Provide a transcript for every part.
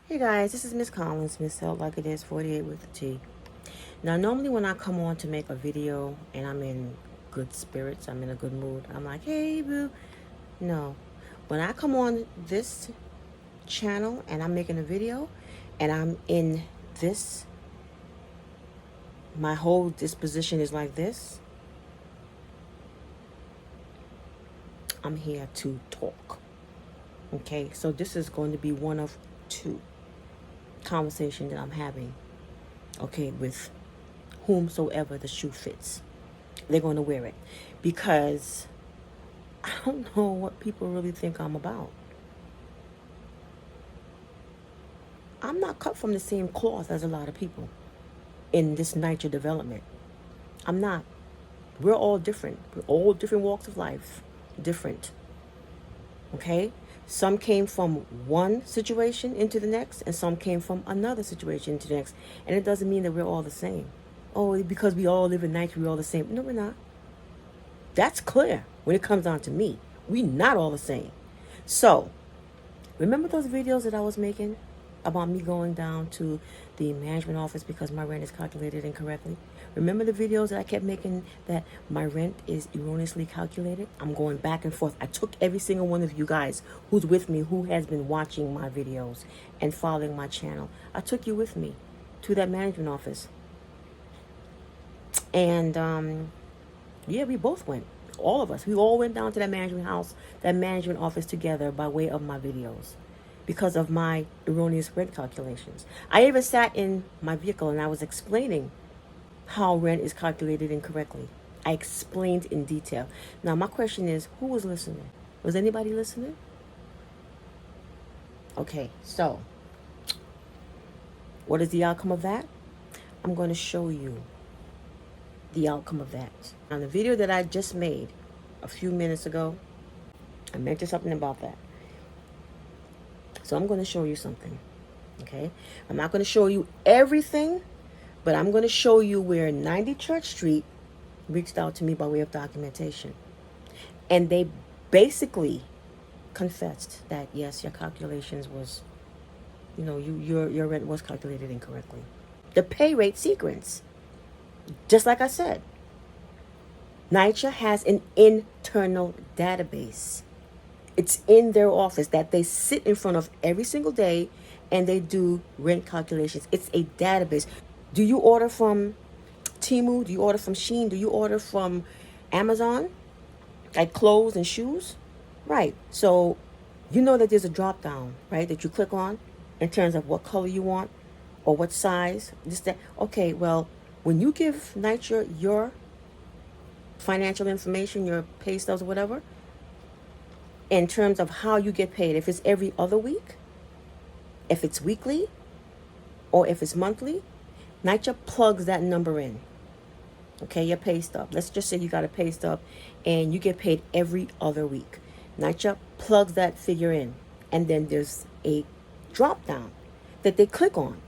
Hey guys, this is Miss Collins, Miss Held Like It Is 48 with the T. Now, normally when I come on to make a video and I'm in good spirits, I'm in a good mood, I'm like, hey boo. No. When I come on this channel and I'm making a video and I'm in this, my whole disposition is like this, I'm here to talk. Okay, so this is going to be one of two conversations that I'm having, okay, with whomsoever the shoe fits. They're going to wear it because I don't know what people really think I'm about. I'm not cut from the same cloth as a lot of people in this Nycha development. I'm not. We're all different. We're all different walks of life. Different. Okay? Some came from one situation into the next, and some came from another situation into the next. And it doesn't mean that we're all the same. Oh, because we all live in Nycha, we're all the same. No, we're not. That's clear when it comes down to me. We're not all the same. So, remember those videos that I was making about me going down to the management office because my rent is calculated incorrectly? Remember the videos that I kept making that my rent is erroneously calculated? I'm going back and forth. I took every single one of you guys who's with me, who has been watching my videos and following my channel. I took you with me to that management office. And, yeah, we both went. All of us. We all went down to that management house, that management office together by way of my videos because of my erroneous rent calculations. I even sat in my vehicle and I was explaining how rent is calculated incorrectly. I explained in detail. Now, my question is, who was listening? Was anybody listening? Okay, so what is the outcome of that? I'm going to show you the outcome of that. On the video that I just made a few minutes ago, I mentioned something about that. So I'm going to show you something, okay? I'm not going to show you everything, but I'm going to show you where 90 Church Street reached out to me by way of documentation. And they basically confessed that, yes, your calculations was, your rent was calculated incorrectly. The pay rate sequence, just like I said, Nycha has an internal database. It's in their office that they sit in front of every single day and they do rent calculations. It's a database. Do you order from Temu? Do you order from Shein? Do you order from Amazon? Like clothes and shoes? Right. So you know that there's a drop down, right, that you click on in terms of what color you want or what size. This, that. Okay, well, when you give Nycha your financial information, your pay stubs or whatever, in terms of how you get paid, if it's every other week, if it's weekly, or if it's monthly, Nycha plugs that number in. Okay, your pay stub. Let's just say you got a pay stub and you get paid every other week. Nycha plugs that figure in. And then there's a drop down that they click on.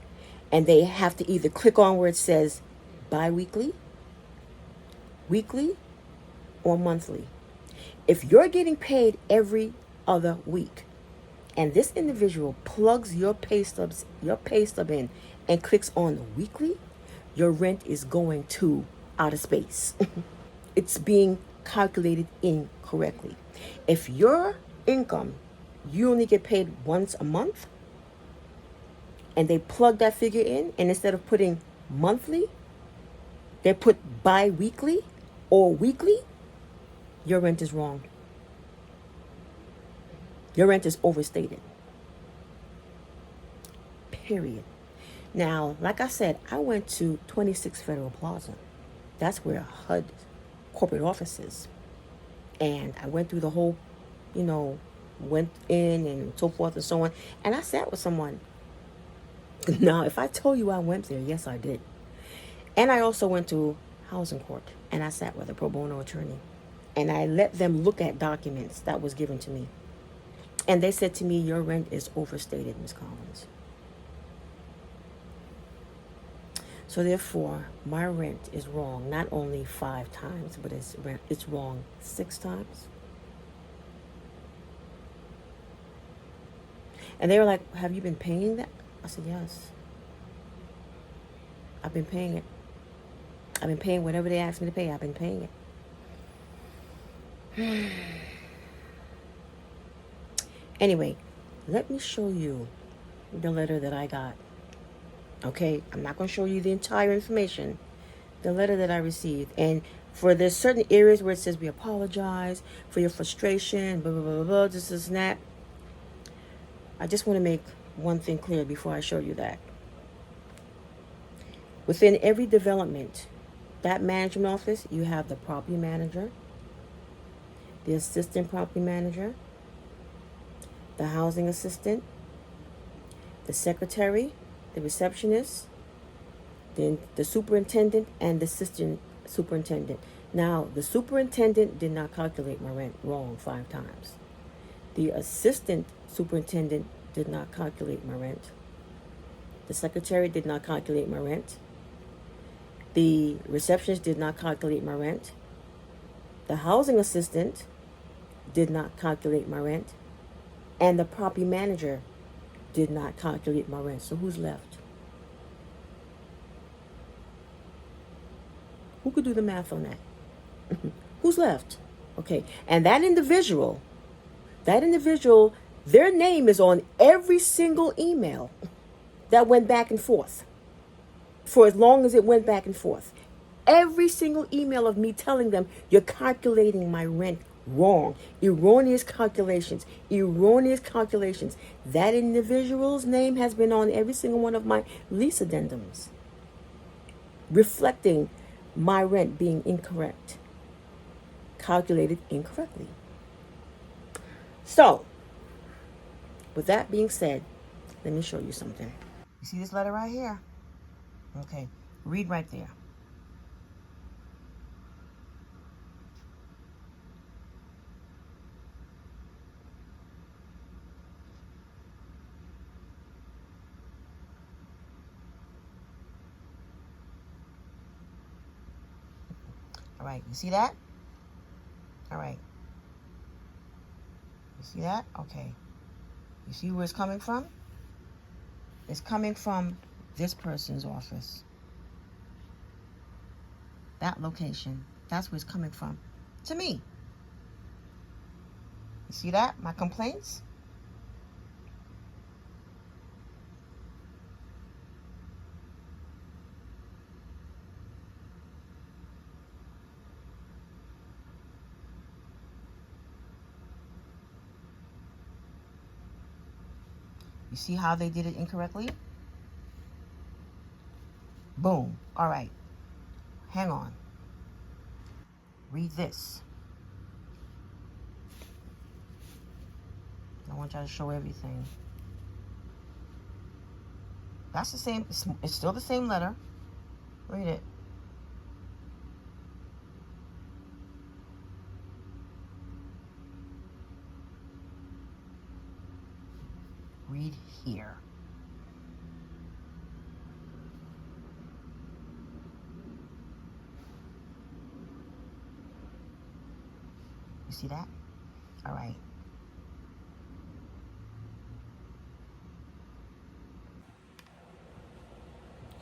And they have to either click on where it says bi-weekly, weekly, or monthly. If you're getting paid every other week and this individual plugs your pay stub in and clicks on weekly, your rent is going to outer space. It's being calculated incorrectly. If your income, you only get paid once a month and they plug that figure in, and instead of putting monthly, they put bi-weekly or weekly, your rent is wrong. Your rent is overstated. Period. Now, like I said, I went to 26 Federal Plaza. That's where HUD corporate office is. And I went through the whole, went in and so forth and so on. And I sat with someone. Now, if I told you I went there, yes, I did. And I also went to housing court. And I sat with a pro bono attorney. And I let them look at documents that was given to me. And they said to me, your rent is overstated, Ms. Collins. So therefore, my rent is wrong not only 5 times, but it's wrong 6 times. And they were like, have you been paying that? I said, yes. I've been paying it. I've been paying whatever they asked me to pay. I've been paying it. Anyway, let me show you the letter that I got. Okay, I'm not going to show you the entire information. The letter that I received. And for there's certain areas where it says we apologize for your frustration, blah, blah, blah, blah, this and that. I just want to make one thing clear before I show you that. Within every development, that management office, you have the property manager, the assistant property manager, the housing assistant, the secretary, the receptionist, then the superintendent, and the assistant superintendent. Now, the superintendent did not calculate my rent wrong 5 times. The assistant superintendent did not calculate my rent. The secretary did not calculate my rent. The receptionist did not calculate my rent. The housing assistant did not calculate my rent. And the property manager did not calculate my rent. So who's left? Who could do the math on that? Who's left? Okay. And that individual, their name is on every single email that went back and forth. For as long as it went back and forth. Every single email of me telling them, you're calculating my rent wrong. Erroneous calculations. That individual's name has been on every single one of my lease addendums, reflecting my rent being incorrect, calculated incorrectly. So, with that being said, let me show you something. You see this letter right here? Okay, read right there. All right, you see that? All right. You see that? Okay. You see where it's coming from? It's coming from this person's office. That location. That's where it's coming from. To me. You see that? My complaints? You see how they did it incorrectly? Boom. All right. Hang on. Read this. I want y'all to show everything. That's the same. It's still the same letter. Read it. Read here. You see that? All right.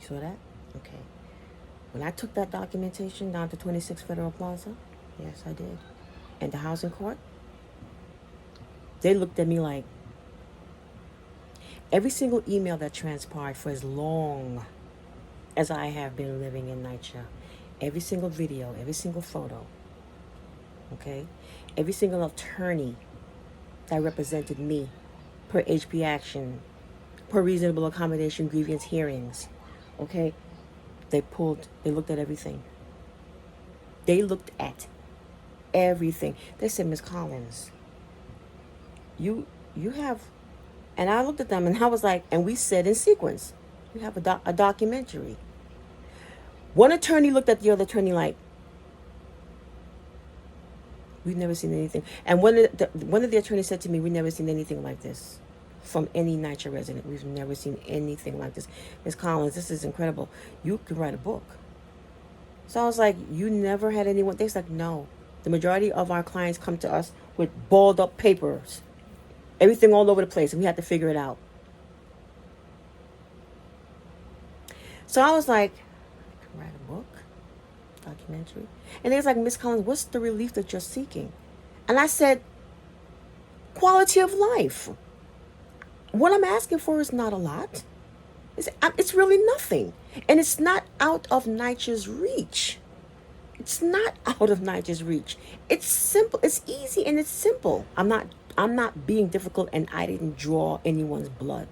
You saw that? Okay. When I took that documentation down to 26 Federal Plaza, yes, I did, and the housing court, they looked at me like, every single email that transpired for as long as I have been living in Nycha, every single video, every single photo, okay, every single attorney that represented me per HP action, per reasonable accommodation grievance hearings, okay, they looked at everything. They looked at everything. They said, Ms. Collins, you have, and I looked at them and I was like, and we said in sequence, you have a documentary. One attorney looked at the other attorney like, we've never seen anything. And one of the attorneys said to me, we've never seen anything like this from any Nycha resident. We've never seen anything like this. Ms. Collins, this is incredible. You could write a book. So I was like, you never had anyone? They're like, no. The majority of our clients come to us with balled up papers. Everything all over the place, and we have to figure it out. So I was like, I can write a book, documentary. And they was like, Miss Collins, what's the relief that you're seeking? And I said, quality of life. What I'm asking for is not a lot. It's really nothing. And it's not out of Nycha's reach. It's not out of Nycha's reach. It's simple. It's easy and it's simple. I'm not being difficult, and I didn't draw anyone's blood.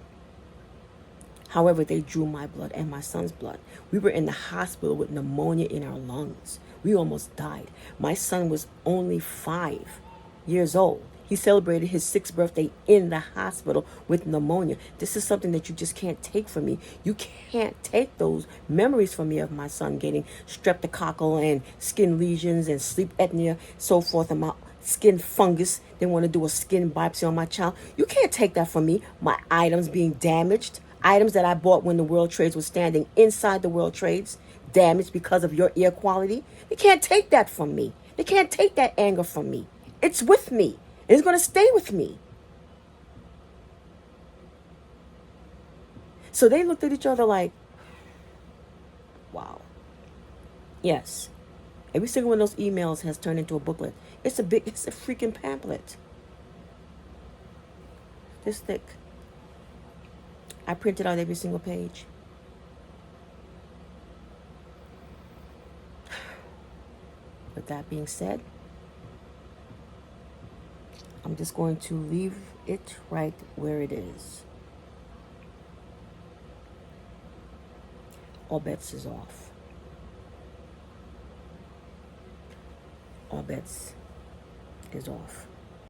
However, they drew my blood and my son's blood. We were in the hospital with pneumonia in our lungs. We almost died. My son was only 5 years old. He celebrated his 6th birthday in the hospital with pneumonia. This is something that you just can't take from me. You can't take those memories from me of my son getting streptococcal and skin lesions and sleep apnea, so forth, and my skin fungus. They want to do a skin biopsy on my child. You can't take that from me. My items being damaged, items that I bought when the World Trades was standing inside the World Trades, damaged because of your air quality. They can't take that from me. They can't take that anger from me. It's with me. It's going to stay with me. So they looked at each other like, wow. Yes. Every single one of those emails has turned into a booklet. It's a freaking pamphlet. This thick. I printed out every single page. With that being said, I'm just going to leave it right where it is. All bets is off. All bets is off.